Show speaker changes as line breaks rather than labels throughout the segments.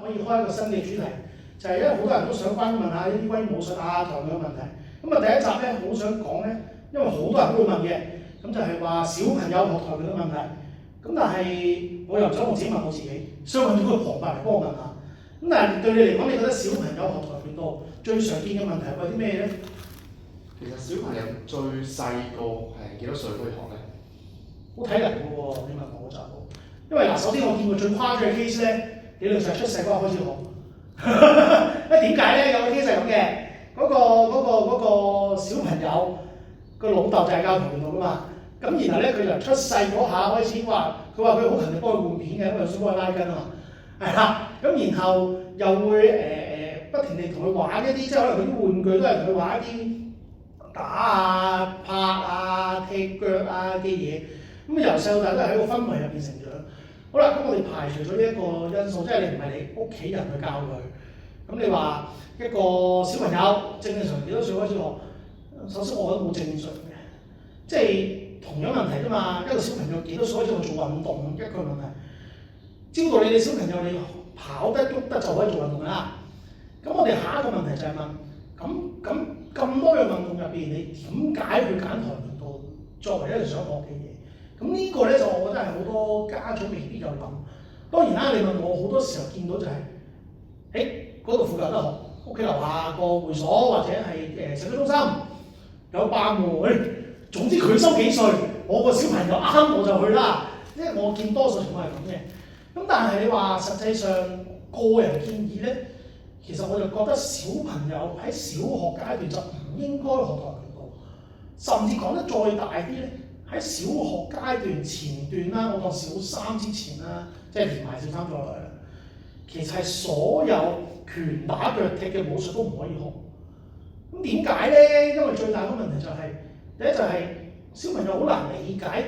可以開一個新嘅主題，就係因為好多人都想問下一啲關於武術啊、跆拳嘅問題。咁啊，第一集咧，好想講咧，因為好多人都會問嘅，咁就係話小朋友學跆拳嘅問題。咁但係我又唔想我自己問我自己，所以揾咗個旁白嚟幫我問下。咁但係對你嚟講，你覺得小朋友學跆拳道最常見嘅問題係啲咩咧？
其實小朋友最細個係幾多歲可以學咧？
好睇人嘅喎，你問我就，因為嗱，首先我見過最誇張嘅 case 咧，理論上出世嗰日開始學。點解咧？有個 case 係咁嘅，嗰個小朋友個老豆就係教跆拳道噶嘛。咁然後咧，佢就出世嗰下開始話，佢話佢好勤力幫佢換片嘅，因為想幫佢拉筋啊嘛。係啦，咁然後又會不停地同佢玩一啲，即係可能佢啲玩具都係同佢玩一啲打啊、拍啊、踢腳啊嘅嘢。咁由細到大都係喺個氛圍入邊成長。好啦，咁我哋排除咗呢一個因素，即係你唔係你屋企人去教佢。咁你話一個小朋友正常幾多歲開始學？首先我覺得冇正常嘅，即係同樣問題啫嘛。一個小朋友幾多歲開始去做運動一個問題。照道理你小朋友你跑得喐得就可以做運動啦。咁我哋下一個問題就係問，咁多樣運動入邊，你點解去揀跆拳道作為一樣想學嘅嘢？咁呢個咧就我覺得係好多家長未必有諗。當然啦，你問我好多時候見到就係、喺嗰度附近有得學，屋企樓下個會所或者係社區中心有班喎。總之佢收幾歲，我個小朋友啱我就去啦。因為我見多數情況係咁嘅。咁但係你話實際上個人建議咧，其實我就覺得小朋友喺小學階段就唔應該學跆拳道，甚至講得再大啲咧。喺小學階段前段啦，我當小三之前啦，即係連埋小三再來啦。其實係所有拳打腳踢嘅武術都唔可以學。咁點解咧？因為最大嘅問題就係、第一就係小朋友好難理解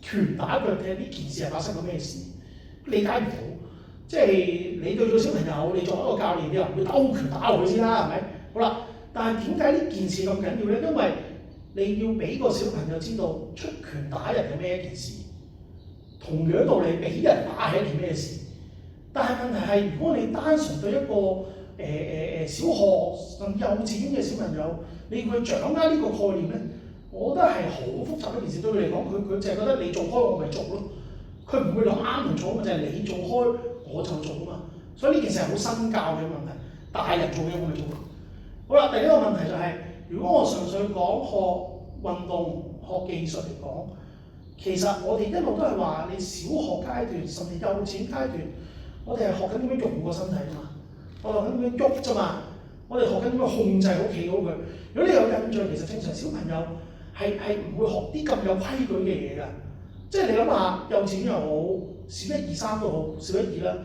拳打腳踢呢件事係發生咗咩事，理解唔到。即係你對住小朋友，你作為一個教練，你又唔會兜拳打落去先啦，係咪？好啦，但係點解呢件事咁緊要咧？因為你要俾個小朋友知道出拳打人係咩一件事，同樣道理俾人打係一件咩事。但係問題係，如果你單純對一個小學甚至幼稚園嘅小朋友，你要佢掌握呢個概念咧，我覺得係好複雜一件事。對佢嚟講，佢淨係覺得你做開我咪做咯，佢唔會諗啱同錯，就係你做開我就做啊嘛。所以呢件事係好身教嘅問題，大人做嘢我咪做咯。好啦，第一個問題就係、如果我純粹講學運動、學技術嚟講，其實我哋一路都係話你小學階段甚至幼稚園階段，我哋係學緊點樣用個身體嘛，我學緊點樣喐啫嘛，我哋學緊點樣控制好企好佢。如果你有印象，其實正常小朋友係唔會學啲咁有規矩嘅嘢㗎。即係你諗下，幼稚園又好，小一二三都好，小一二啦，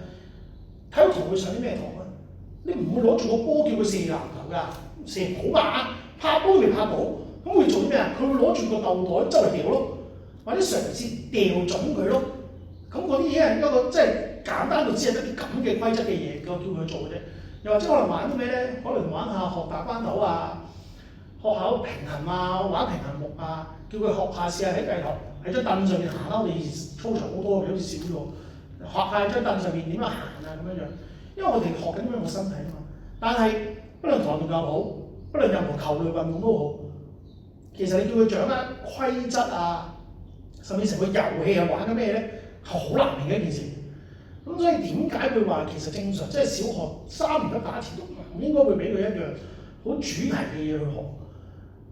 體育堂會上啲咩堂啊？你唔會攞住個波叫佢射籃球㗎，射唔到㗎，拍波未拍到。咁會做啲咩啊？佢會攞住個豆袋周圍掉咯，或者嘗試掉準佢咯。咁嗰啲嘢係一個即係簡單到只係得啲咁嘅規則嘅嘢，叫佢做嘅啫。又或者可能玩啲咩咧？可能玩下學打關斗啊，學下平衡啊，玩平衡木啊，叫佢學下試下喺地頭喺張凳上面行啦。我哋以前操場好多嘅，好似少咗。學下喺張凳上面點樣行啊咁樣樣，因為我哋學緊點樣個身體啊嘛。但係不論跆拳道又好，不論任何球類運動都好。其實你叫佢掌握規則啊，甚至成個遊戲係玩緊咩咧，係好難明嘅一件事。咁所以點解會話其實正常，即係小學3年級打前都唔應該會俾佢一樣好主題嘅嘢去學，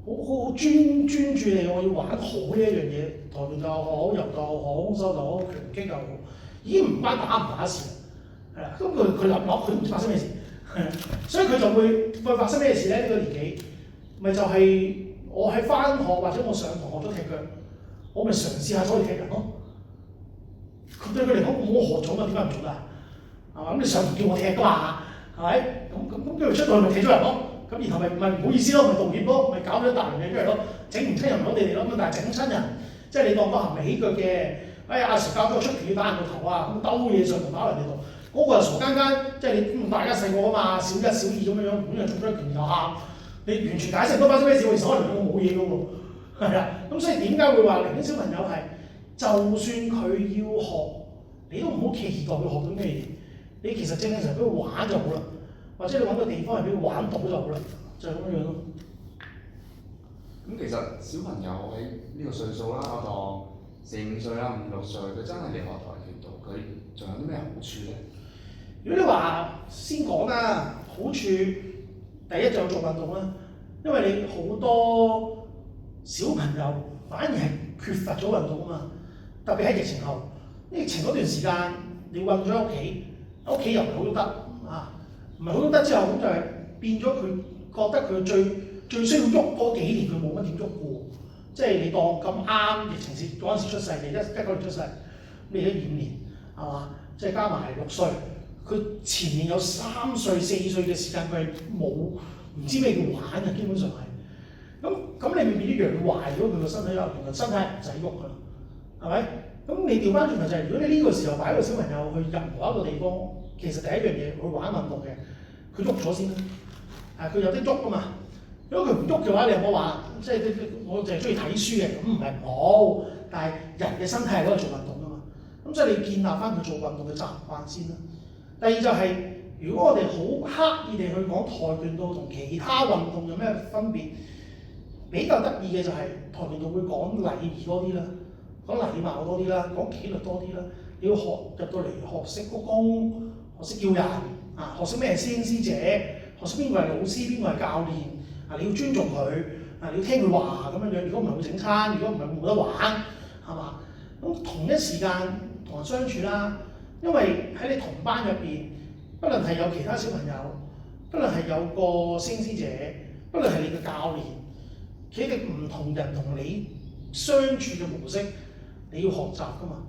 好專注你我要玩好呢一樣嘢，跆拳道又好，柔道又好，空手又好，拳擊又好，已經唔關打唔打事啦。係啦，咁佢諗佢都唔知發生咩事，所以佢就會發生咩事咧？呢個年紀咪就係。我喺返學或者我上堂學咗踢腳，我咪嘗試下走去踢人咯。佢對佢嚟講，我學咗嘛，點解唔做㗎？係嘛？咁你上堂叫我踢㗎嘛？係咪？咁跟住出到去咪踢咗人咯。咁然後咪唔好意思咯，咪道歉咯，咪搞咗一大輪嘢出嚟咯。整唔親人唔好地地咯，咁但係整親人，即係你當個行為起腳嘅。哎呀，阿 Sir 教咗我出拳要打人個頭啊，咁兜嘢上頭打人哋度，嗰個係傻更更，即係你大家細個啊嘛，小一小二咁樣，咁又中咗一拳就喊。你完全解釋唔到發生咩事，我可能我冇嘢嘅喎，係啊，咁所以點解會話寧願小朋友係，就算佢要學，你都唔好期待佢學到咩嘢，你其實正常俾佢玩就好啦，或者你揾個地方係俾佢玩到就好啦，就係咁樣樣咯。
咁其實小朋友喺呢個歲數啦，我當4、5歲啦、5、6歲，佢真係嚟學跆拳道，佢仲有啲咩好處咧？
如果你話先講啦，好處第一就做運動啦，因為你好多小朋友反而係缺乏咗運動啊嘛，特別喺疫情後，疫情嗰段時間你韞咗喺屋企，屋企又唔係好喐得啊，唔係好喐得之後咁就係變咗佢覺得佢最需要喐嗰幾年佢冇乜點喐過，即係你當咁啱疫情時嗰陣時出世，你19年出世，你都25年係嘛？即係加埋6歲。佢前面有3歲、4歲嘅時間，佢係冇唔知咩叫玩嘅，基本上係。咁你咪變咗養壞咗佢個身體，原來身體係唔使喐㗎啦，係咪？咁你調翻轉頭就係，如果你呢個時候擺個小朋友去任何一個地方，其實第一樣嘢去玩運動嘅，佢喐咗先啦。佢有啲喐㗎嘛。如果佢唔喐嘅話，你有冇話？即係我淨係中意睇書嘅，咁唔係唔好，但係人嘅身體係攞嚟做運動㗎嘛。咁所以你建立翻佢做運動嘅習慣先啦。第二就係，如果我哋好刻意地去講跆拳道同其他運動有咩分別，比較得意嘅就係跆拳道會講禮儀多啲啦，講禮貌多啲啦，講紀律多啲啦。你要入到嚟學識鞠躬，學識叫人啊，學識咩先師者，學識邊個係老師，邊個係教練啊，你要尊重佢啊，你要聽佢話咁樣樣。如果唔係會整餐，如果唔係冇得玩，係嘛？咁同一時間同人相處啦。因為喺你同班入邊，不論係有其他小朋友，不論係有個先師者，不論係你嘅教練，佢哋唔同人同你相處嘅模式，你要學習㗎嘛。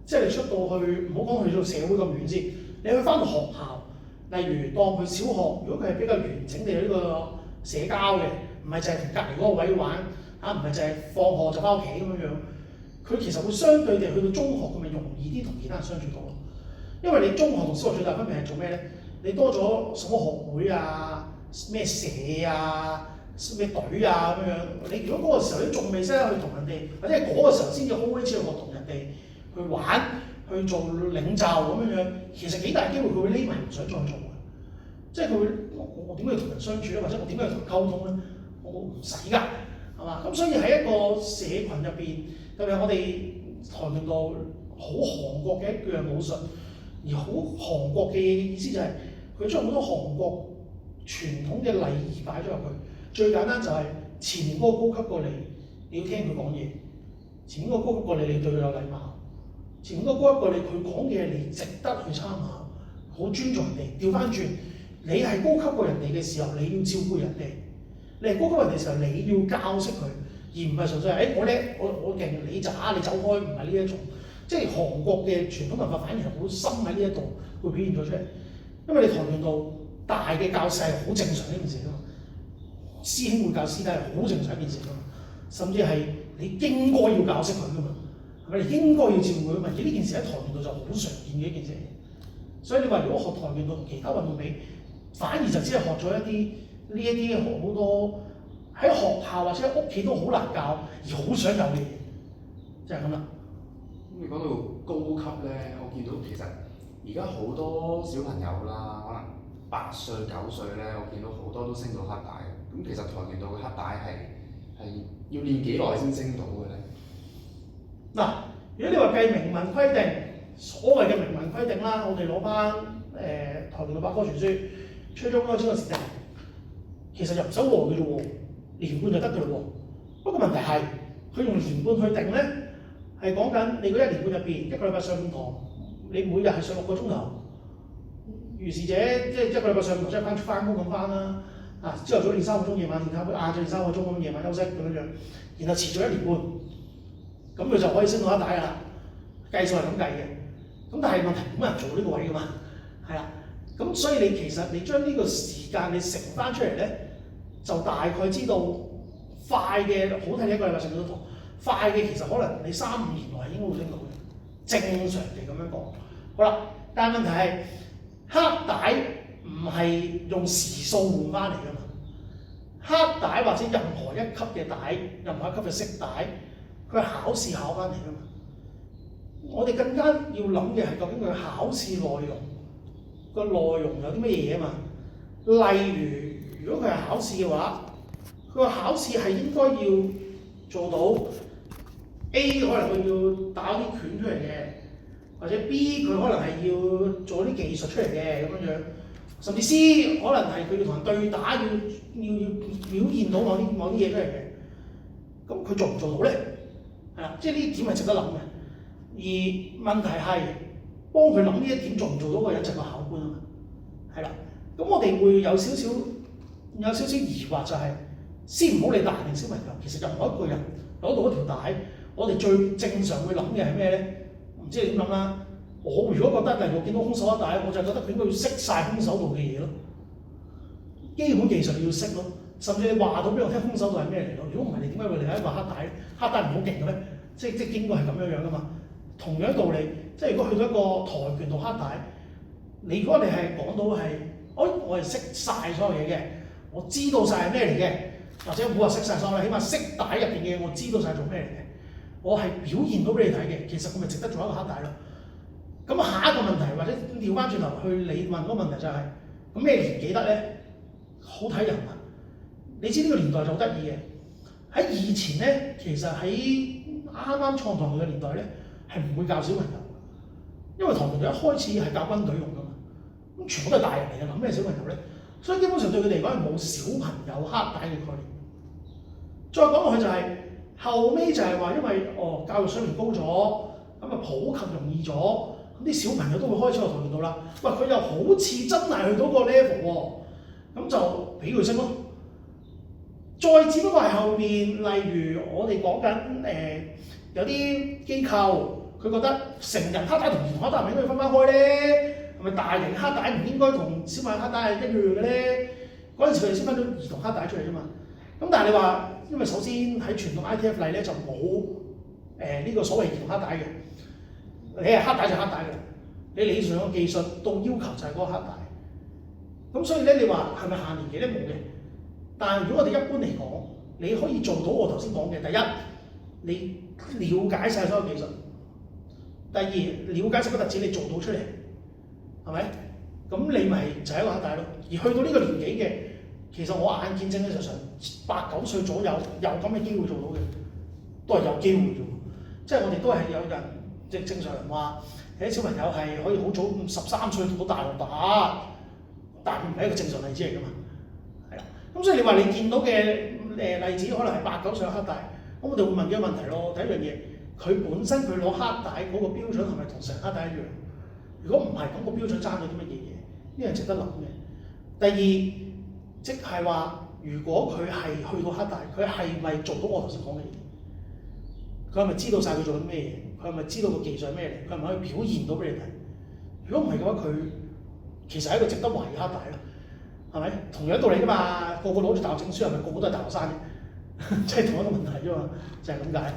即係你出到去，唔好講去到社會咁遠先，你去翻到學校，例如當佢小學，如果佢係比較完整地有呢個社交嘅，唔係淨係同隔離嗰個位玩，唔係淨係放學就翻屋企咁樣樣，佢其實會相對地去到中學，佢咪容易啲同其他人相處到咯。因為你中學同小學最大分別係做咩咧？你多咗什麼學會啊、咩社啊、咩隊啊咁樣。你如果嗰個時候你仲未識得去同人哋，或者係嗰個時候先至開始去學同人哋去玩、去做領袖咁樣，其實幾大機會佢會匿埋唔想再做嘅。即係佢會我點解要同人相處咧？或者我點解要同人溝通咧？我唔使㗎，係嘛？咁所以喺一個社群入邊，特別係我哋跆拳道好韓國嘅一樣武術。而好韓國嘅意思就係佢將好多韓國傳統嘅禮儀擺咗入去。最簡單就係前面嗰個高級過你，你要聽佢講嘢；前面嗰個高級過你，你對佢有禮貌；前面嗰個高級過你，佢講嘢你值得去參考，好尊重人哋。調翻轉，你係高級過人哋嘅時候，你要照顧人哋；你係高級過人哋嘅時候，你要教識佢，而唔係純粹係我叻我勁你渣你走開，唔係呢一種。即係韓國嘅傳統文化反而係好深喺呢一度會表現咗出嚟，因為你跆拳道大嘅教勢係好正常一件事㗎嘛，師兄會教師弟係好正常一件事㗎嘛，甚至係你應該要教識佢㗎嘛，係咪？你應該要照顧佢㗎嘛，而呢件事喺跆拳道就好常見嘅一件事。所以你話如果學跆拳道同其他運動比，反而就只係學咗呢一啲好多喺學校或者喺屋企都好難教而好想有嘅嘢，就係咁啦。
咁你講到高級咧，我見到其實而家好多小朋友啦，可能8歲、9歲咧，我見到好多都升到黑帶。咁其實跆拳道嘅黑帶係要練幾耐先升到嘅咧？嗱，
如果你話計明文規定，所謂嘅明文規定啦，我哋攞翻跆拳道百科全書，初中開始個時間，其實入唔使耐嘅啫喎，年半就得嘅嘞喎。不過問題係，佢用年半去定咧。係講緊你嗰1年半入邊1個禮拜上5堂，你每日係上6個鐘頭。如是者即係1個禮拜上5堂，即係翻工咁翻啦。朝頭早練3個鐘，夜晚練晏晝練3個鐘咁，夜晚休息咁樣，然後持續1年半，咁佢就可以升到黑帶啦。計數係咁計嘅。咁但係問題冇人做呢個位㗎嘛，係啦。咁所以你其實你將呢個時間你乘翻出嚟咧，就大概知道快嘅好睇，你1個禮拜上幾多堂。快嘅其實可能你3、5年內係應該會升到嘅，正常地咁樣講。好啦，但係問題係黑帶唔係用時數換翻嚟㗎嘛，黑帶或者任何一級嘅帶，任何一級嘅色帶，佢係考試考翻嚟㗎嘛。我哋更加要諗嘅係究竟佢考試內容個內容有啲乜嘢啊嘛。例如，如果佢係考試嘅話，佢個考試係應該要做到 A， 可能佢要打啲拳出嚟嘅，或者 B 佢可能係要做啲技術出嚟嘅咁樣樣，甚至 C 可能係佢要同人對打，要表現到某啲嘢出嚟嘅。咁佢做唔做到咧？係啦，即係呢點係值得諗嘅。而問題係幫佢諗呢一點做唔做到個人就係個考官啊嘛。係啦，咁我哋會有少少疑惑就係、先唔好理大定小朋友，其實任何一個人攞到一條帶，我哋最正常會諗嘅係咩咧？唔知你點諗啦？我如果覺得例如我見到空手一帶，我就覺得佢應該要識晒空手道嘅嘢咯，基本技術你要識咯。甚至你話到俾我聽空手道係咩嚟咯？如果唔係，你點解會嚟一個黑帶咧？黑帶唔好勁嘅咩？即應該係咁樣噶嘛。同樣道理，即係如果去到一個跆拳道黑帶，如果你係講到係，我係識晒所有嘢嘅，我知道晒係咩嚟嘅，或者唔好話識晒所有，起碼識帶入邊嘅嘢我知道晒做咩嚟嘅，我係表現到俾你睇嘅，其實佢咪值得做一個黑帶咯。咁下一個問題，或者調翻轉頭去你問嗰個問題就係、咁咩年紀得咧？好睇人啊！你知呢個年代就好得意嘅，喺以前咧，其實喺啱啱創跆拳道嘅年代咧，係唔會教小朋友，因為跆拳道一開始係教軍隊用噶嘛，咁全部都係大人嚟嘅，諗咩小朋友咧？所以基本上對佢哋嚟講係冇小朋友黑帶嘅概念。再講落去就係、後尾就係話，因為教育水平高咗，咁啊普及容易咗，咁啲小朋友都會開始學跆拳道啦。喂，佢又好似真係去到個 level 喎，咁就俾佢識咯。再只不過係後面，例如我哋講緊有啲機構，佢覺得成人黑帶同兒童黑帶係咪應該分開咧？係咪大型黑帶唔應該同小朋友黑帶係一樣嘅咧？嗰陣時佢哋先分咗兒童黑帶出嚟啫嘛。咁但係你話，因為首先喺傳統 ITF 例咧就冇呢個所謂兒童黑帶嘅，你係黑帶就黑帶嘅，你理上嘅技術到要求就係嗰個黑帶。咁所以咧，你話係咪限年紀咧？冇嘅。但係如果我哋一般嚟講，你可以做到我頭先講嘅，第一，你了解晒所有技術；第二，了解晒個特質，你做到出嚟，係咪？咁你咪就係一個黑帶咯。而去到呢個年紀嘅，其實我眼見證咧就上8、9歲左右有咁嘅機會做到嘅，都係有機會啫。即係我哋都係有人，即係正常人話，啲小朋友係可以好早13歲到大陸打，但唔係一個正常例子嚟㗎嘛。咁所以你話你見到嘅例子可能係8、9歲嘅黑帶，咁我哋會問幾個問題咯。第一樣嘢，佢本身佢攞黑帶嗰個標準係咪同成人黑帶一樣？如果唔係，咁個標準爭咗啲乜嘢嘢？呢樣值得諗嘅。第二，即係話，如果佢係去到黑帶，佢係咪做到我頭先講嘅嘢？佢係咪知道晒佢做緊咩嘢？佢係咪知道個技術係咩嚟？佢係咪可以表現到俾你睇？如果唔係嘅話，佢其實係一個值得懷疑黑帶咯。係咪同樣道理㗎嘛？個個攞住大學證書，係咪個個都係大學生嘅？即係同一個問題啫嘛，就係咁解。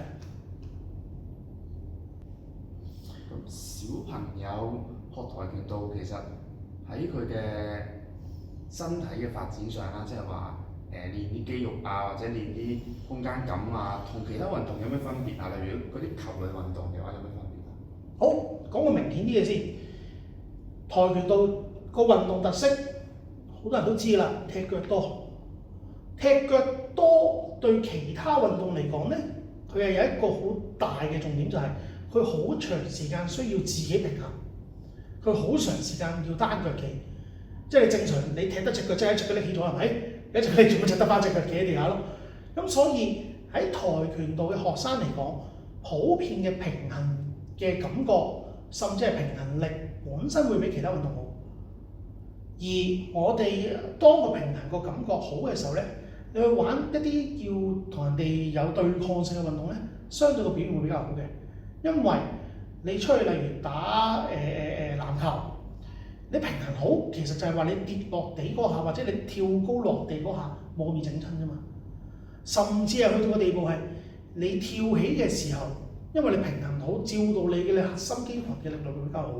咁小朋友學跆拳道其實喺佢嘅身體嘅發展上啦，即係話練啲肌肉啊，或者練啲空間感啊，同其他運動有咩分別啊？例如嗰啲球類運動嘅話，有咩分別啊？
好，講個明顯啲嘅先。跆拳道個運動特色，好多人都知啦，踢腳多。踢腳多對其他運動嚟講咧，佢係有一個好大嘅重點，就係佢好長時間需要自己平衡，佢好長時間要單腳企。即係正常你踢得隻腳，即係一隻腳拎起咗係咪？一隻腳你做乜就得翻隻腳企喺地下咯？咁所以喺跆拳道嘅學生嚟講，普遍嘅平衡嘅感覺，甚至係平衡力本身會比其他運動好。而我哋當個平衡個感覺好嘅時候咧，你去玩一啲要同人哋有對抗性嘅運動咧，相對個表現會比較好嘅。因為你出去例如打籃球，你平衡好，其實就係話你跌落地嗰下，或者你跳高落地嗰下冇咁易整親啫嘛。甚至係去到個地步係你跳起嘅時候，因為你平衡好，照到你嘅核心肌群嘅力量會比較好。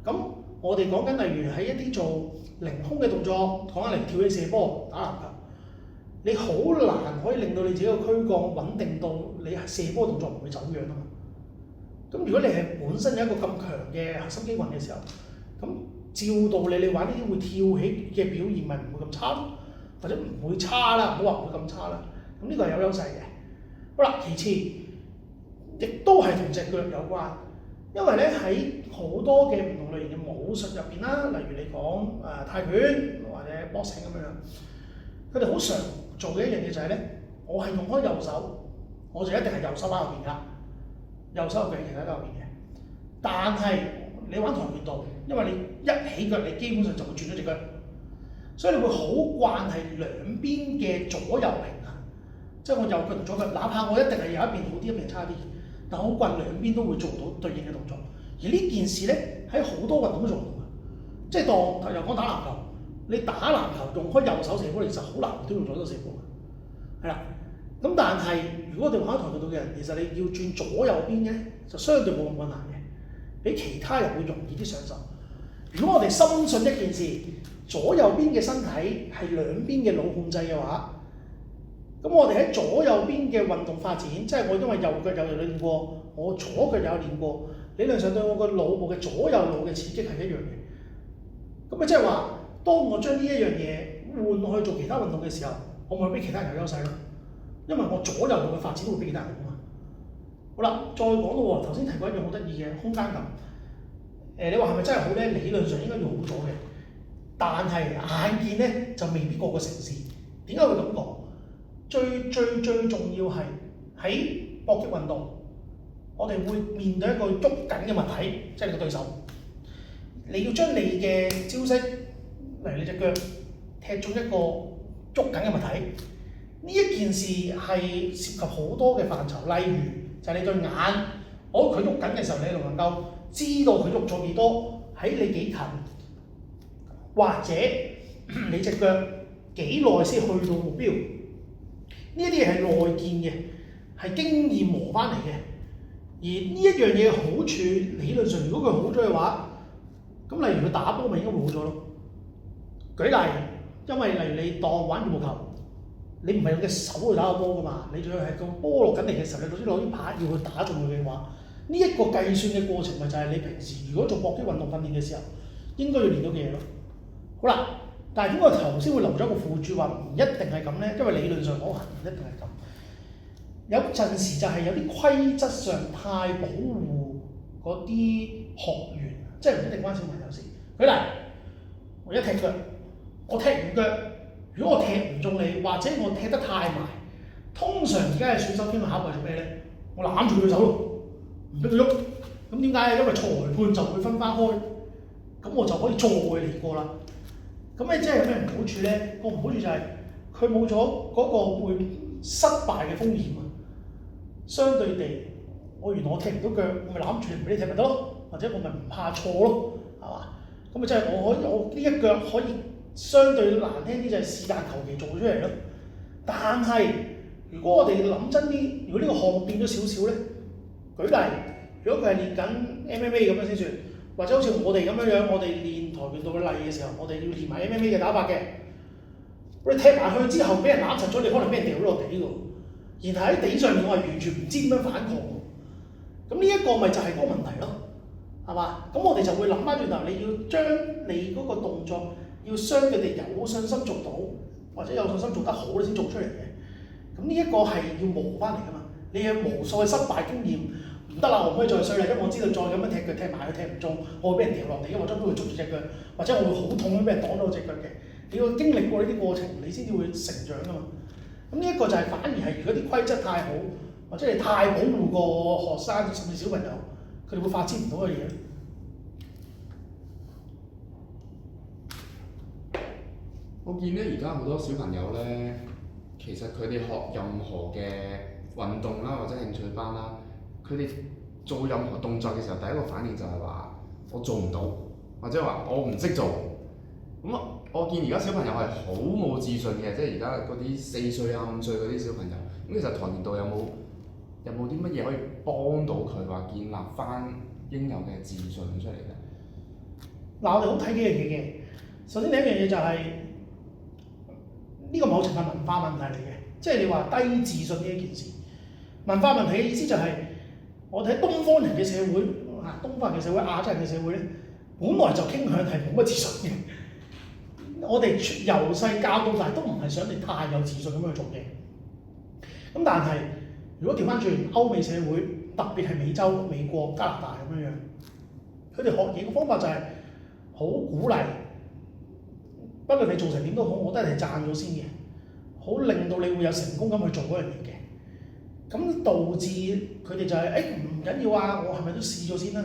咁我哋講緊例如喺一啲做凌空嘅動作，講緊嚟跳起射波、打籃球，你好難可以令到你自己個軀幹穩定到你射波動作唔會走樣啊嘛。咁如果你係本身有一個咁強嘅核心肌群嘅時候，咁照道理你玩呢啲會跳起嘅表現，咪唔會咁差咯，或者唔會差啦，唔好話唔會咁差啦。咁呢個係有優勢嘅。好啦，其次亦都係同隻腳有關，因為咧喺好多嘅唔同類型嘅武術入邊啦，例如你講泰拳或者 boxing 咁樣，佢哋好常做嘅一樣嘢就係咧，我係用開右手，我就一定係右手拉後邊㗎，右手嘅其他拉後邊嘅。但係你玩跆拳道，因為你一起腳，你基本上就會轉咗隻腳，所以你會好慣係兩邊嘅左右平衡，即係我右腳同左腳，哪怕我一定係有一邊好啲，一邊差啲，但我好慣兩邊都會做到對應嘅動作。而呢件事咧喺好多運動都做唔到嘅，即係當又講打籃球，你打籃球用開右手射波，其實好難都用左手射波嘅，係啦。咁但係如果我哋玩跆拳道嘅人，其實你要轉左右邊咧，就相對冇咁困難嘅。比其他人會容易啲上手。如果我哋深信一件事，左右邊嘅身體係兩邊嘅腦控制嘅話，咁我哋喺左右邊嘅運動發展，即係我因為右腳有練過，我左腳有練過，理論上對我個腦部嘅左右腦嘅刺激係一樣嘅。咁啊，即係話，當我將呢一樣嘢換落去做其他運動嘅時候，我咪比其他人有優勢咯。因為我左右腦嘅發展都會比其他人好嘛。好啦，再講到喎，頭先提過一樣好得意嘅空間感。你話係咪真係好咧？理論上應該要好咗嘅，但係眼見咧就未必個個成事。點解會咁講？最重要係喺搏擊運動，我哋會面對一個喐緊嘅物體，即係你個對手。你要將你嘅招式，例如你隻腳踢中一個喐緊嘅物體，呢一件事係涉及好多嘅範疇，例如就係你對眼，佢喐緊嘅時候，你能夠知道佢喐咗幾多，喺你幾近，或者你隻腳幾耐先去到目標，呢一啲嘢係內見嘅，係經驗磨翻嚟嘅。而呢一樣嘢嘅好處，理論上如果佢好咗嘅話，咁例如佢打波咪應該會好咗咯。舉例，因為例如你當玩羽毛球，你唔係用隻手去打個波噶嘛，你仲要係個波落緊嚟嘅時候，你總之攞啲拍要去打中佢嘅話，呢一個計算嘅過程咪就係你平時如果做搏擊運動訓練嘅時候應該要練到嘅嘢咯。好啦，但係點解頭先會留咗一個附註話唔一定係咁咧？因為理論上講係唔一定係咁。有陣時就係有啲規則上太保護嗰啲學員，即係唔一定關小朋友事。舉例，我一踢腳，我踢唔腳，如果我踢唔中你，或者我踢得太埋，通常而家嘅選手經常考慮做咩咧？我攬住佢手咯，唔俾佢喐。咁點解？因為裁判就會分翻開，咁我就可以再嚟過啦。咁你即係有咩唔好處咧？個唔好處就係佢冇咗嗰個會失敗嘅風險啊。相對地，原來我踢唔到腳，我咪攬住你唔俾你踢咪得咯，或者我咪唔怕錯咯，係嘛？咁咪即係我呢一腳可以相對難聽啲就係是但求其做出嚟咯。但係如果我哋諗真啲，如果呢個項目變咗少少咧，舉例，如果佢係練緊 MMA 咁樣先算，或者好似我哋咁樣，我哋練跆拳道嘅例嘅時候，我哋要練埋 MMA 嘅打法嘅，我哋踢埋去之後俾人攬實咗，你可能俾人掉咗落地喎。然後喺地上面，我係完全唔知點樣反抗喎。咁呢一個咪就係嗰個問題咯，係嘛？咁我哋就會諗翻轉頭，你要將你嗰個動作要相對地有信心做到，或者有信心做得好你先做出嚟嘅。咁呢一個係要磨翻嚟㗎嘛。你有無數嘅失敗經驗，唔得啦，我唔可以再衰啦，因為我知道再咁樣踢腳踢埋佢踢唔中，我會俾人掉落地，或者俾佢捉住隻腳，或者我會好痛咁俾人擋到隻腳嘅。你要經歷過呢啲過程，你先至會成長㗎嘛。咁呢一個就係反而係如果啲規則太好，或者係太保護個學生甚至小朋友，佢哋會發展唔到嘅嘢。
我見咧而家好多小朋友咧，其實佢哋學任何嘅運動啦或者興趣班啦，佢哋做任何動作嘅時候，第一個反應就係話我做唔到，或者話我唔識做。咁我見而家小朋友係好冇自信嘅，即係而家嗰啲4歲啊5歲嗰啲小朋友。咁其實跆拳道有冇啲乜嘢可以幫到佢話建立翻應有嘅自信出嚟咧？
嗱，我哋好睇幾樣嘢嘅。首先第一樣嘢就係呢個某程度文化問題嚟嘅，即係你話低自信呢一件事。文化問題嘅意思就係我哋喺東方人嘅社會，東方人嘅社會、亞洲人嘅社會咧，本來就傾向係冇乜自信嘅。我哋由細教到大都唔係想你太有自信咁樣去做嘢。咁但係如果調翻轉歐美社會，特別係美洲、美國、加拿大咁樣樣，佢哋學嘢嘅方法就係好鼓勵，不論你做成點都好，我都係讚咗先嘅，好令到你會有成功咁去做嗰樣嘢嘅。咁導致佢哋就係唔緊要啊，我係咪都試咗先啦？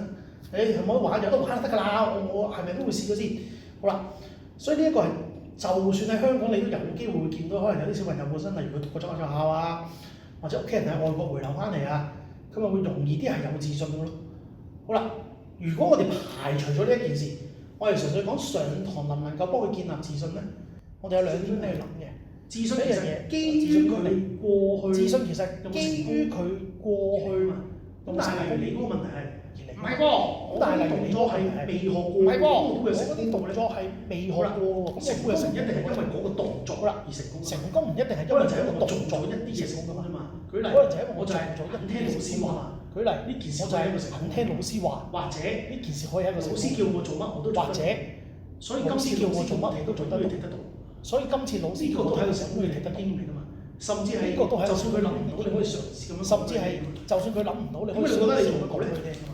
係咪玩有得玩就得㗎啦？我係咪都會試咗先？好啦。所以呢一個係，就算喺香港，你都有機會會見到，可能有啲小朋友本身，例如佢讀過中學校啊，或者屋企人喺外國回流翻嚟啊，咁咪會容易啲係有自信嘅咯。好啦，如果我哋排除咗呢一件事，我哋純粹講上堂能唔能夠幫佢建立自信咧？我哋有兩點嚟諗嘅。自信呢樣嘢，基於佢過去，自信其實基於佢過去嘛。咁但係你嗰個問題係。唔係喎，但係例如你咗係未學過，唔係喎，我嗰啲動作係未學過喎。成功一定係因為嗰個動作啦而成功。成功唔一定係因為就係一個動作一啲嘢成功㗎嘛。舉例，可能就係我就係肯聽老師話。舉例呢件事我就係肯聽老師話，或者呢件事可以係一個老師叫我做乜我都做得到。或者，所以今次叫我做乜你都做得到。所以今次老師呢個都係個成功嘅經驗嚟㗎嘛。甚至係，就算佢諗唔到，你可以嘗試咁樣。甚至係，就算佢諗唔到，你可以覺得你做唔到咧？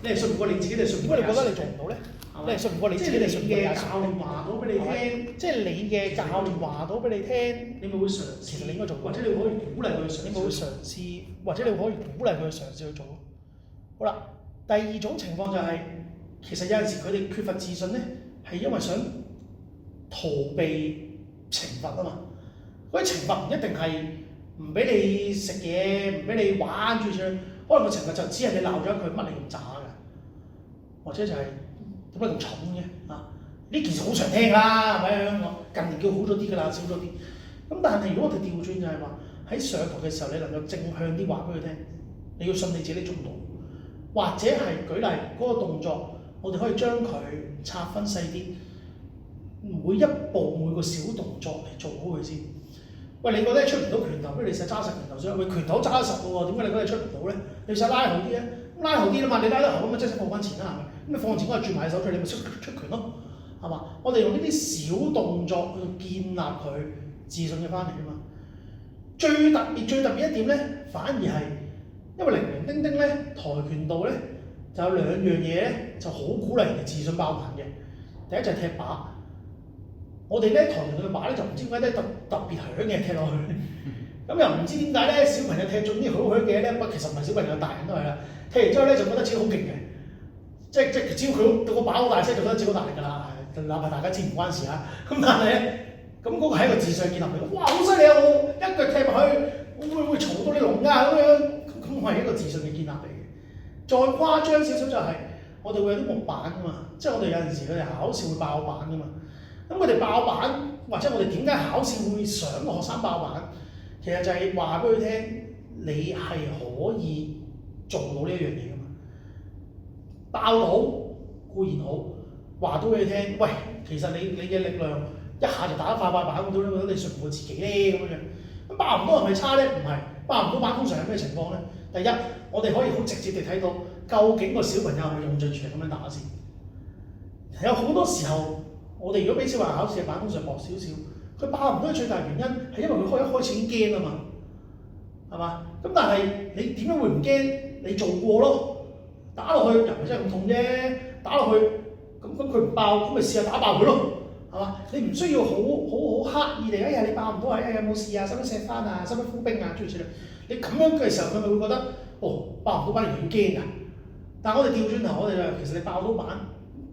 你係信唔過你自己定係信唔過你？如果你覺得你做唔到咧，你係信唔過你自己定係信唔過你？教練話到俾你聽，即係你嘅教練話到俾你聽，你咪會嘗試。其實你應該做，或者你可以鼓勵佢去嘗試。你咪會嘗試，或者你可以鼓勵佢去嘗試去做。好啦，第二種情況就係，其實有陣時佢哋缺乏自信咧，係因為想逃避懲罰啊嘛。嗰啲懲罰唔一定係。唔俾你食嘢，唔俾你玩住住，可能個懲罰就只係你鬧咗佢乜你咁渣嘅，或者就係點解咁蠢嘅啊？呢件事好常聽啦，係咪香港近年叫好咗啲㗎啦，少咗啲。咁但係如果我哋調轉就係話喺上堂嘅時候，你能夠正向啲話俾佢聽，你要信你自己做到，或者係舉例嗰個動作，我哋可以將佢拆分細啲，每一步每個小動作嚟做好佢先。喂，你覺得出唔到拳頭，不如你試揸實拳頭先。喂，拳頭揸實喎，點解你覺得出唔到咧？你試拉好啲啊，拉好啲啦嘛，你拉得好咁咪即係放翻前啦，係咪？咁你放前嗰日轉埋手出，你咪出拳咯，係嘛？我哋用呢啲小動作去建立佢自信嘅翻嚟啊嘛。最特別一點咧，反而係因為零零丁丁咧，跆拳道咧就有兩樣嘢咧，就好鼓勵人哋自信爆棚嘅。第一就係踢靶。我哋咧跆拳道嘅靶咧就唔知點解咧特別響嘅踢落去，咁又唔知點解咧小朋友踢中啲好響嘅咧，不其實唔係小朋友，大人都係啦。踢完之後咧就覺得自己好勁嘅，即只要佢個靶好大聲，就覺得自己好大力㗎啦。哪怕大家知唔關事啊，咁但係咧咁嗰個係一個自信建立嚟。哇，好犀利啊！我一腳踢埋去，會嘈到你聾㗎咁樣，咁係一個自信嘅建立嚟嘅。再誇張少少就係我哋會有啲木板㗎嘛，即係我哋有陣時佢哋考試會爆板㗎嘛。咁佢哋爆板，或者我哋點解考試會想個學生爆板？其實就係話俾佢聽，你係可以做到呢一樣嘢噶嘛。爆到固然好，話到俾佢聽，喂，其實你嘅力量一下就打一塊板咁多，你覺得你信唔過自己咧咁樣。咁爆唔到係咪差咧？唔係，爆唔到板通常係咩情況咧？第一，我哋可以好直接地睇到，究竟個小朋友係咪用盡全力咁樣打先。有好多時候。我哋如果俾小朋友考試嘅板通常薄少少，佢爆唔到嘅最大原因係因為佢一開始已經驚啊嘛，係嘛？咁但係你點樣會唔驚？你做過咯，打落去又唔係真係咁痛啫，打落去咁佢唔爆，咁咪試下打爆佢咯，係嘛？你唔需要好刻意地，哎呀你爆唔到啊，哎呀有冇事啊？使唔使錫翻啊？使唔使敷冰啊？諸如此類，你咁樣嘅時候，佢咪會覺得哦爆唔到板你要驚㗎。但係我哋調轉頭，我哋就其實你爆到板。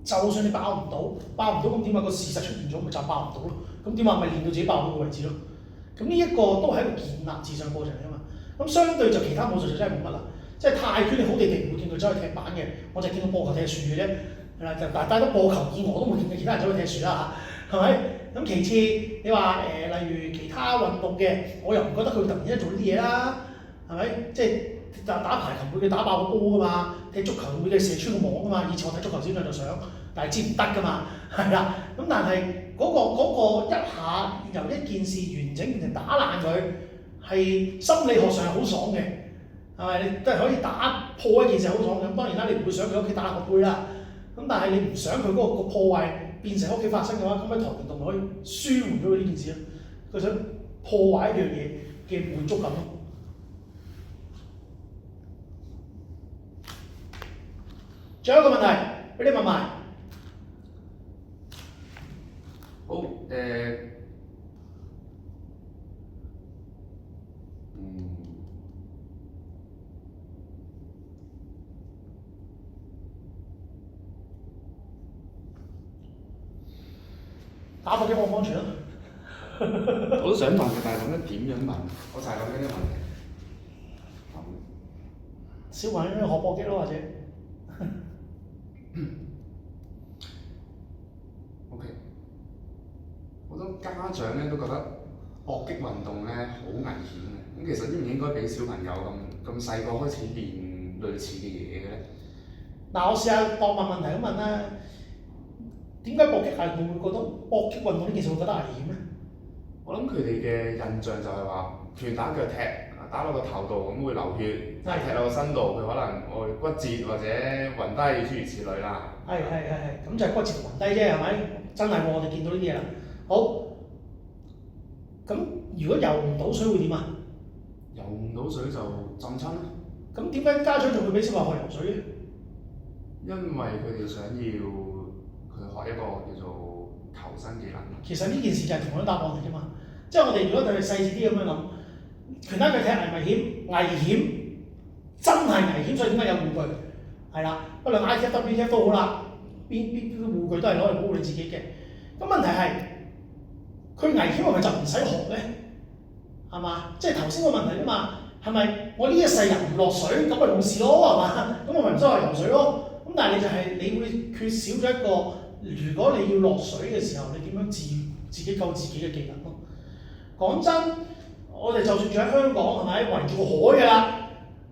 就算你爆唔到咁點啊？個事實出現咗，咪就爆唔到咯。咁點啊？咪練到自己爆到個位置咯。咁呢一個都係一個建立自信過程嚟啊嘛。咁相對就其他武術就真係冇乜啦。即係泰拳你好地地唔會見佢走去踢板嘅，我就見到播球踢樹嘅啫。係啦，就但係都播球以外，我都冇見過其他人走去踢樹啦嚇，係咪？咁其次你話例如其他運動嘅，我又唔覺得佢突然間做呢啲嘢啦，係咪？即係。打排球會嘅打爆個波㗎嘛，踢足球會嘅射穿個網㗎嘛。以前我睇足球小將就想，但係知唔得㗎嘛，係啦。咁但係嗰個一下由一件事完整變成打爛佢，係心理學上係好爽嘅，係咪？你都係可以打破一件事好爽嘅。咁當然啦，你唔會想佢屋企打個杯啦。咁咁但係你唔想佢嗰個破壞變成屋企發生嘅話，咁喺跆拳道咪可以舒緩咗佢呢件事咯。佢想破壞一樣嘢嘅滿足感咯。仲有一個問題俾你問埋。
好
打搏擊安唔安全啊？
我都想問嘅，但係諗緊點樣問？我就係諗緊呢個問題。
小朋友學搏擊咯，或者
OK， 好多家長咧都覺得搏擊運動咧好危險嘅。咁其實應唔應該俾小朋友咁細個開始練類似嘅嘢嘅咧？
嗱，我試下當問問題咁問啦。點解搏擊係會覺得搏擊運動呢件事會覺得危險咧？
我諗佢哋嘅印象就係話拳打腳踢，打落個頭度咁會流血，但係踢落個身度佢可能會骨折或者暈低諸如此類啦。
係，咁就係骨折暈低啫，係咪？真係喎，我哋見到呢啲嘢啦。好，咁如果游唔到水會點啊？
游唔到水就浸親啦。
咁點解家長仲會俾小朋友學游水咧？
因為佢哋想要佢學一個叫做求生技能。
其實呢件事就係同樣答案嚟啫嘛。即係我哋如果對佢細緻啲咁樣諗，拳打腳踢危險，真係危險，所以點解有護具？係啦，不論 ITF、WTF 都好啦，邊護具都係攞嚟保護你自己嘅。咁問題係，佢危險係咪就唔使學咧？係嘛？即係頭先個問題啫嘛。係咪我呢一世人唔落水咁咪冇事咯？係嘛？咁我咪唔使學游水咯。咁但係你就係你會缺少咗一個，如果你要落水嘅時候，你點樣自己救自己嘅技能咯？講真，我哋就算住喺香港係咪圍住個海㗎啦？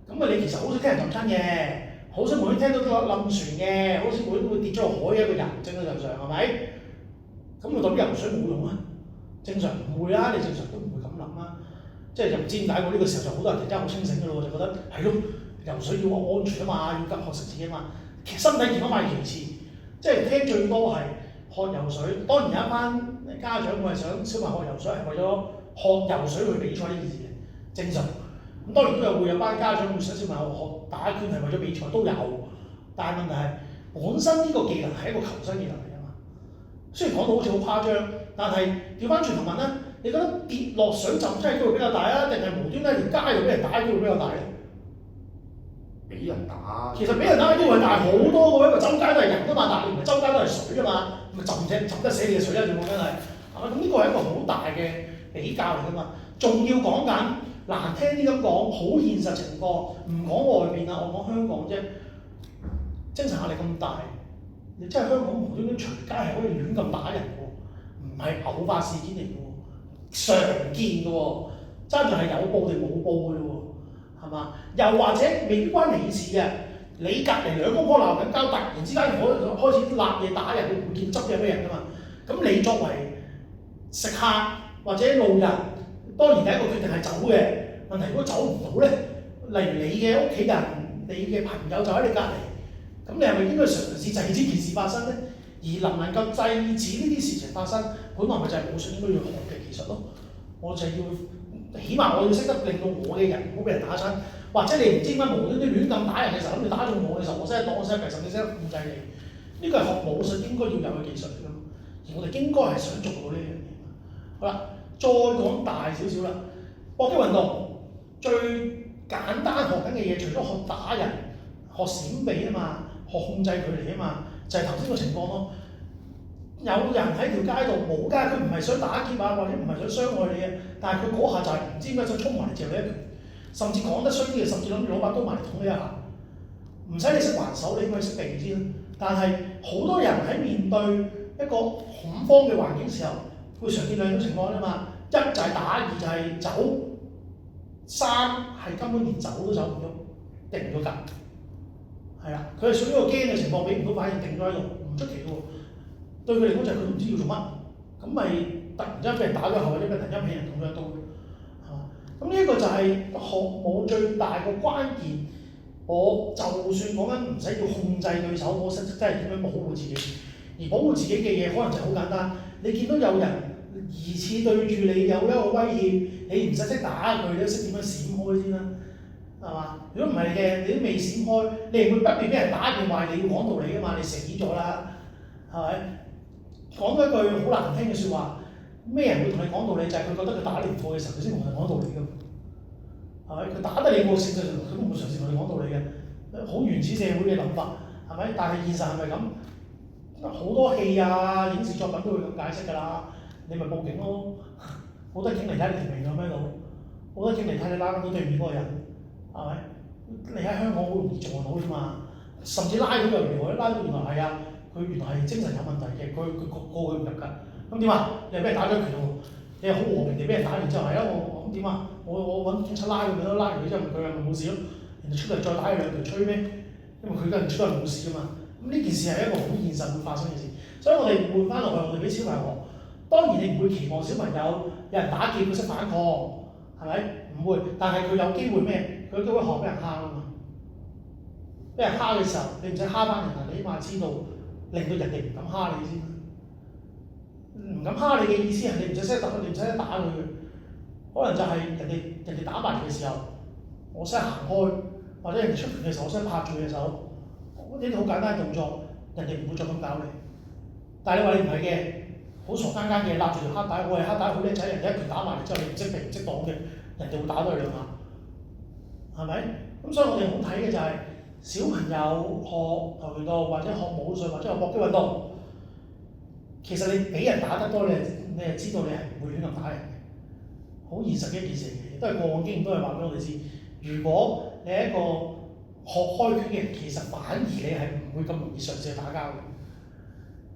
咁啊，你其實好少聽人浸親嘅，好少每天聽到都冧船嘅，好少每都會跌咗落海嘅一個人，正常係咪？咁咪代表游水冇用啊？正常唔會啦，你正常都唔會咁諗啦。即係就唔知點解我呢個時候就好多人突然間好清醒嘅咯，就覺得係咯，游水要安全啊嘛，要學識自己啊嘛，身體健康擺其次。即係聽最多係學游水，當然有一班家長會係想小朋友學游水係為咗學游水去比賽呢件事嘅，正常。咁當然都會有班家長會想小朋友學打拳係為咗比賽都有，但係問題係本身呢個技能係一個求生技能嚟啊嘛。雖然講到好似好誇張，但係調翻轉頭問啦。你覺得跌落水浸親機會比較大啊，定係無端喺條街度俾人打嘅機會比較大咧？
俾人打，
其實俾人打嘅機會大好多嘅，因為周街都係人啊嘛，但係唔係周街都係水啊嘛，咪浸得死你嘅水啦，仲講緊係嘛？咁呢個係一個好大嘅比較嚟㗎嘛。仲要講緊難聽啲咁講，好現實情況，唔講外邊啊，我講香港啫。精神壓力咁大，你真係香港無端端隨街係可以亂咁打人喎，唔係偶發事件嚟㗎喎。常見嘅喎，爭在係有報定冇報嘅啫喎，係嘛？又或者未必關你事嘅，你隔離兩公婆鬧緊交，突然之間開始立嘢打人，佢唔見執嘢俾人㗎嘛？咁你作為食客或者路人，當然第一個決定係走嘅。問題如果走唔到咧，例如你嘅屋企人、你嘅朋友就喺你隔離，咁你係咪應該嘗試制止件事發生咧？而能唔能夠制止呢啲事情發生，本來咪就係武術應該要學嘅技術咯。我就要，起碼我要識得令到我嘅人唔好俾人打親，或者你唔知點解無端端亂咁打人嘅時候，諗住打中我嘅時候，我識得擋，我識得避，甚至識得控制你。呢個係學武術應該要有嘅技術嚟㗎嘛。而我哋應該係想做到呢樣嘢。好啦，再講大少少啦，搏擊運動最簡單學緊嘅嘢，除咗學打人、學閃避啊嘛，學控制距離啊嘛。就係頭先個情況咯，有人喺條街度冇㗎，佢唔係想打劫啊，或者唔係想傷害你啊，但係佢嗰下就係唔知點解想衝埋嚟嚼你一拳，甚至講得衰啲嘅，甚至諗住攞把刀埋嚟捅你一下，唔使你識還手，你應該識避先。但係好多人喺面對一個恐慌嘅環境時候，會常見兩種情況啫嘛，一就係打，二就係走，三係根本連走都走唔喐，定唔到格。係啦，佢係屬於一個驚嘅情況，俾唔到反應，定咗喺度，唔出奇嘅喎。對佢嚟講就係佢都唔知要做乜，咁咪突然之間俾人打咗後，或者俾突然間俾人捅咗一刀，係嘛？咁呢一個就係學武最大嘅關鍵，我就算講緊唔使要控制對手，我識真係點樣保護自己。而保護自己嘅嘢可能就好簡單，你見到有人疑似對住你有一個威脅，你唔使識打佢，你都識點樣閃開先啦，係嘛？如果唔係嘅，你都未閃開，你唔會不斷俾人打電話，你要講道理㗎嘛，你死咗啦，係咪？講咗一句好難聽嘅説話，咩人會同你講道理？就係佢覺得佢打你唔過嘅時候，佢先同你講道理㗎嘛，係咪？佢打得你過勝嘅時候，佢都唔會嘗試同你講道理嘅，好原始社會嘅諗法，係咪？但係現實係咪咁？好多戲啊、影視作品都會咁解釋㗎啦，你咪報警咯，好多警嚟睇你條命喺邊度，好多警嚟睇你拉到對面嗰個人，係咪？你喺香港好容易做到啫嘛，甚至拉到又如何？拉到原來係啊，佢原來係精神有問題嘅，佢過佢唔入㗎，咁點啊？你係俾人打咗拳喎，你係好和平地俾人打完之後係啊，我咁點啊？我揾警察拉佢咪得，拉完佢之後佢係咪冇事咯？人哋出嚟再打佢兩條吹咩？因為佢梗係出嚟冇事㗎嘛。咁呢件事係一個好現實會發生嘅事，所以我哋換翻落去，我哋俾小朋友學。當然你唔會期望小朋友有人打劫佢識反抗，係咪？唔會，但係佢有機會咩？佢有機會學俾人蝦啊嘛。俾人蝦嘅時候，你唔使蝦翻人啊，你起碼知道令到人哋唔敢蝦你先。唔敢蝦你嘅意思係你唔使識打，你唔使打佢嘅。可能就係人哋打埋嚟嘅時候，我識行開，或者人哋出拳嘅時候，我識拍住佢嘅手。呢啲好簡單嘅動作，人哋唔會再咁搞你。但係你話你唔係嘅，好傻更更嘅，立住條黑帶，我係黑帶好叻仔，人哋一拳打埋嚟之後，你唔識避唔識擋嘅，人哋會打多你兩下，係咪？咁所以我哋好睇嘅就係、小朋友學跆拳道或者學武術或者學搏擊運動，其實你俾人打得多，你係知道你係唔會亂咁打人嘅，好現實嘅一件事嚟嘅，亦都係過往經驗都係話俾我哋知。如果你係一個學開拳嘅人，其實反而你係唔會咁容易嘗試去打交嘅。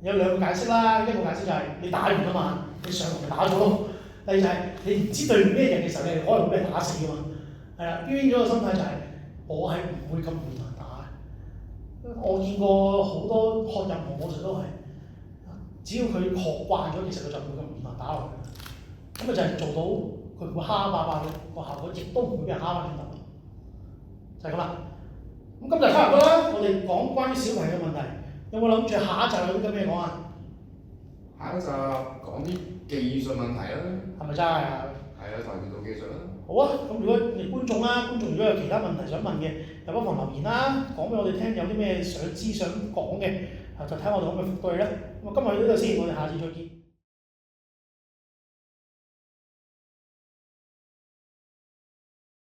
有兩個解釋啦，一個解釋就係你打完啊嘛，你上台咪打咗咯。第二就係你唔知對咩人嘅時候，你可能會俾人打死㗎嘛。係啦，變咗個心態就係、我係唔會咁容易同人打嘅。我見過好多學任何武術都係，只要佢學慣咗，其實佢就唔會咁容易同人打落去。咁咪就係做到佢唔會蝦霸霸嘅個效果，亦都唔會俾人蝦翻轉頭。就係咁啦。咁今日差唔多啦，我哋講關於小朋友嘅問題，有冇諗住下一集有啲咩講啊？
下一集講啲技術問題啦。
係咪真係啊？
係啊，跆拳道技術啦。
好啊，咁如果你觀眾如果有其他問題想問嘅，就不妨留言啦，講俾我哋聽，有啲咩想知想講嘅，就睇我哋可唔可以覆到你啦。咁啊，今日到呢度先，我哋下次再見。